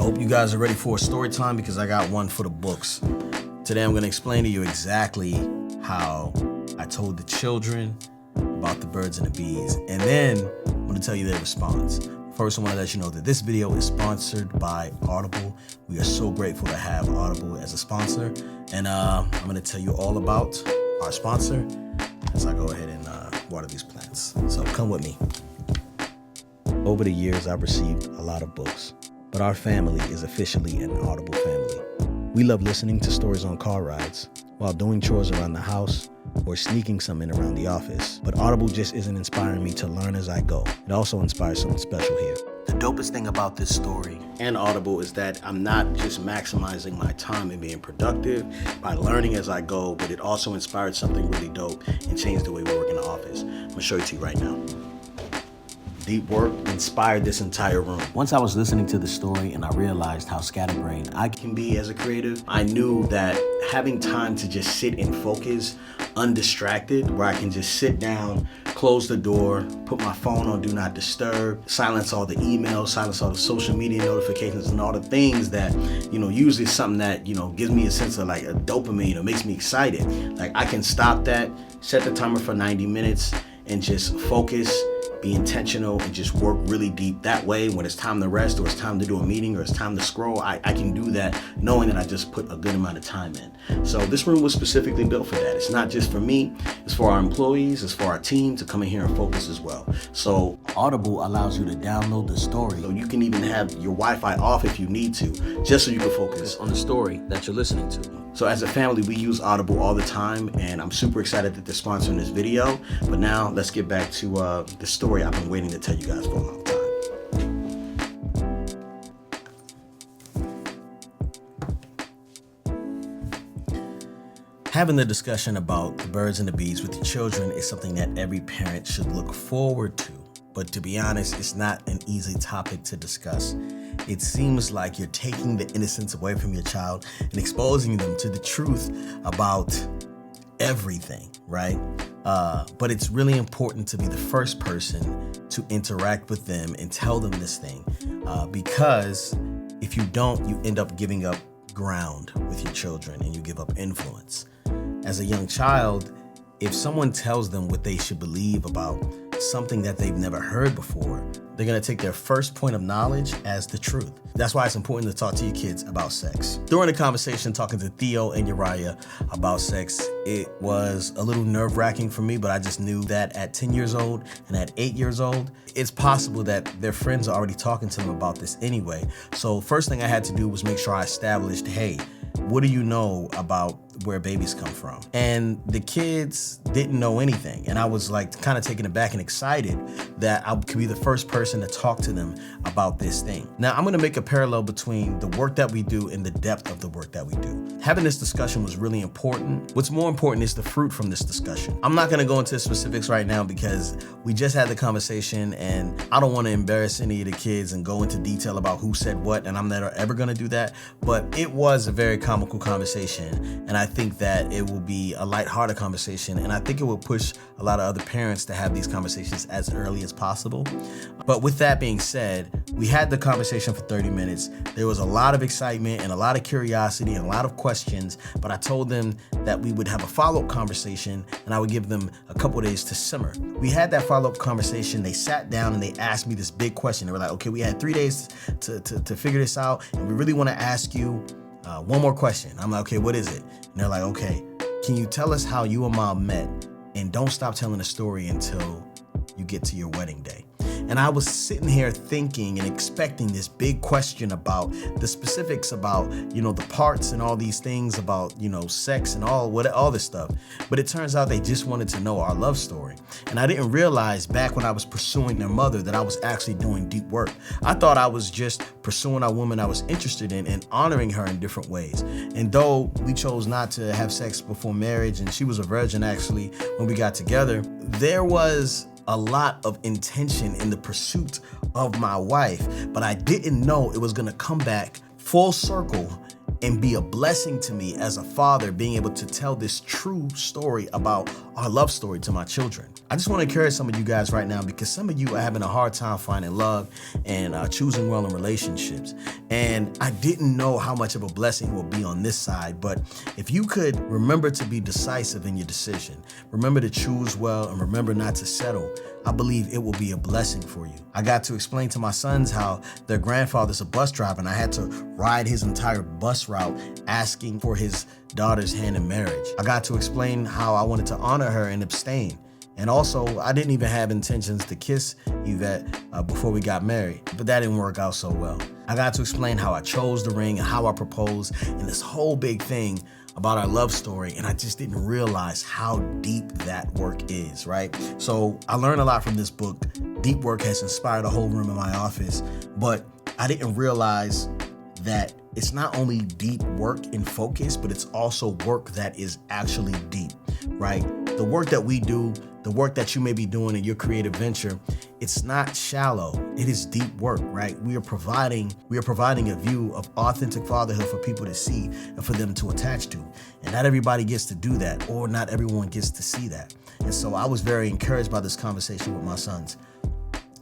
hope you guys are ready for a story time because I got one for the books. Today I'm going to explain to you exactly how I told the children about the birds and the bees, and then I'm going to tell you their response. First, I want to let you know that this video is sponsored by Audible. We are so grateful to have Audible as a sponsor, and I'm going to tell you all about our sponsor as I go ahead and water these plants. So come with me. Over the years, I've received a lot of books, but our family is officially an Audible family. We love listening to stories on car rides, while doing chores around the house, or sneaking some in around the office. But Audible just isn't inspiring me to learn as I go. It also inspires something special here. The dopest thing about this story and Audible is that I'm not just maximizing my time and being productive by learning as I go, but it also inspired something really dope and changed the way we work in the office. I'm gonna show it to you right now. Deep work inspired this entire room. Once I was listening to the story and I realized how scatterbrained I can be as a creative, I knew that having time to just sit and focus, undistracted, where I can just sit down, close the door, put my phone on Do Not Disturb, silence all the emails, silence all the social media notifications and all the things that, usually something that, gives me a sense of like a dopamine or makes me excited. Like I can stop that, set the timer for 90 minutes and just focus, be intentional, and just work really deep. That way, when it's time to rest or it's time to do a meeting or it's time to scroll, I can do that knowing that I just put a good amount of time in. So this room was specifically built for that. It's not just for me, it's for our employees, it's for our team to come in here and focus as well. So Audible allows you to download the story. So you can even have your Wi-Fi off if you need to, just so you can focus on the story that you're listening to. So as a family, we use Audible all the time, and I'm super excited that they're sponsoring this video. But now let's get back to the story I've been waiting to tell you guys for a long time. Having the discussion about the birds and the bees with your children is something that every parent should look forward to. But to be honest, it's not an easy topic to discuss. It seems like you're taking the innocence away from your child and exposing them to the truth about everything, right? But it's really important to be the first person to interact with them and tell them this thing, because if you don't, you end up giving up ground with your children and you give up influence. As a young child, if someone tells them what they should believe about something that they've never heard before, they're gonna take their first point of knowledge as the truth. That's why it's important to talk to your kids about sex. During the conversation talking to Theo and Uriah about sex, it was a little nerve-wracking for me, but I just knew that at 10 years old and at 8 years old, it's possible that their friends are already talking to them about this anyway. So first thing I had to do was make sure I established, hey, what do you know about where babies come from? And the kids didn't know anything. And I was like kind of taken aback and excited that I could be the first person to talk to them about this thing. Now, I'm gonna make a parallel between the work that we do and the depth of the work that we do. Having this discussion was really important. What's more important is the fruit from this discussion. I'm not gonna go into specifics right now because we just had the conversation and I don't wanna embarrass any of the kids and go into detail about who said what, and I'm never ever gonna do that. But it was a very comical conversation, and I think that it will be a lighthearted conversation, and I think it will push a lot of other parents to have these conversations as early as possible. But with that being said, we had the conversation for 30 minutes. There was a lot of excitement and a lot of curiosity and a lot of questions, but I told them that we would have a follow-up conversation and I would give them a couple days to simmer. We had that follow-up conversation. They sat down and they asked me this big question. They were like, okay, we had 3 days to figure this out, and we really want to ask you one more question. I'm like, okay, what is it? And they're like, okay, can you tell us how you and Mom met? And don't stop telling the story until you get to your wedding day. And I was sitting here thinking and expecting this big question about the specifics about, the parts and all these things about, sex and all this stuff. But it turns out they just wanted to know our love story. And I didn't realize back when I was pursuing their mother that I was actually doing deep work. I thought I was just pursuing a woman I was interested in and honoring her in different ways. And though we chose not to have sex before marriage, and she was a virgin actually when we got together, there was a lot of intention in the pursuit of my wife, but I didn't know it was gonna come back full circle and be a blessing to me as a father, being able to tell this true story about our love story to my children. I just want to encourage some of you guys right now, because some of you are having a hard time finding love and choosing well in relationships. And I didn't know how much of a blessing will be on this side, but if you could remember to be decisive in your decision, remember to choose well, and remember not to settle, I believe it will be a blessing for you. I got to explain to my sons how their grandfather's a bus driver, and I had to ride his entire bus route asking for his daughter's hand in marriage. I got to explain how I wanted to honor her and abstain. And also, I didn't even have intentions to kiss Yvette before we got married, but that didn't work out so well. I got to explain how I chose the ring and how I proposed, and this whole big thing about our love story, and I just didn't realize how deep that work is, right? So I learned a lot from this book. Deep work has inspired a whole room in my office, but I didn't realize that it's not only deep work in focus, but it's also work that is actually deep, right? The work that we do, the work that you may be doing in your creative venture, it's not shallow. It is deep work, right? We are providing a view of authentic fatherhood for people to see and for them to attach to. And not everybody gets to do that, or not everyone gets to see that. And so I was very encouraged by this conversation with my sons.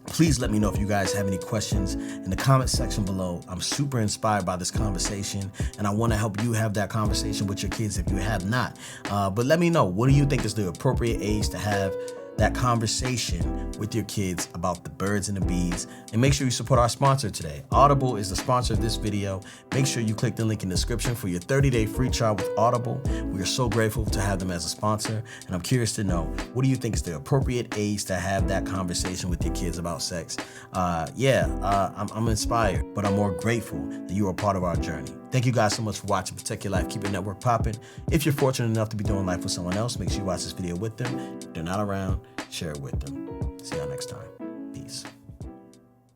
Please let me know if you guys have any questions in the comment section below. I'm super inspired by this conversation, and I want to help you have that conversation with your kids if you have not. But let me know, what do you think is the appropriate age to have that conversation with your kids about the birds and the bees? And make sure you support our sponsor today. Audible is the sponsor of this video. Make sure you click the link in the description for your 30-day free trial with Audible. We are so grateful to have them as a sponsor, and I'm curious to know, what do you think is the appropriate age to have that conversation with your kids about sex? I'm inspired, but I'm more grateful that you are part of our journey. Thank you guys so much for watching Protect Your Life, Keep Your Network Popping. If you're fortunate enough to be doing life with someone else, make sure you watch this video with them. If they're not around, share it with them. See y'all next time.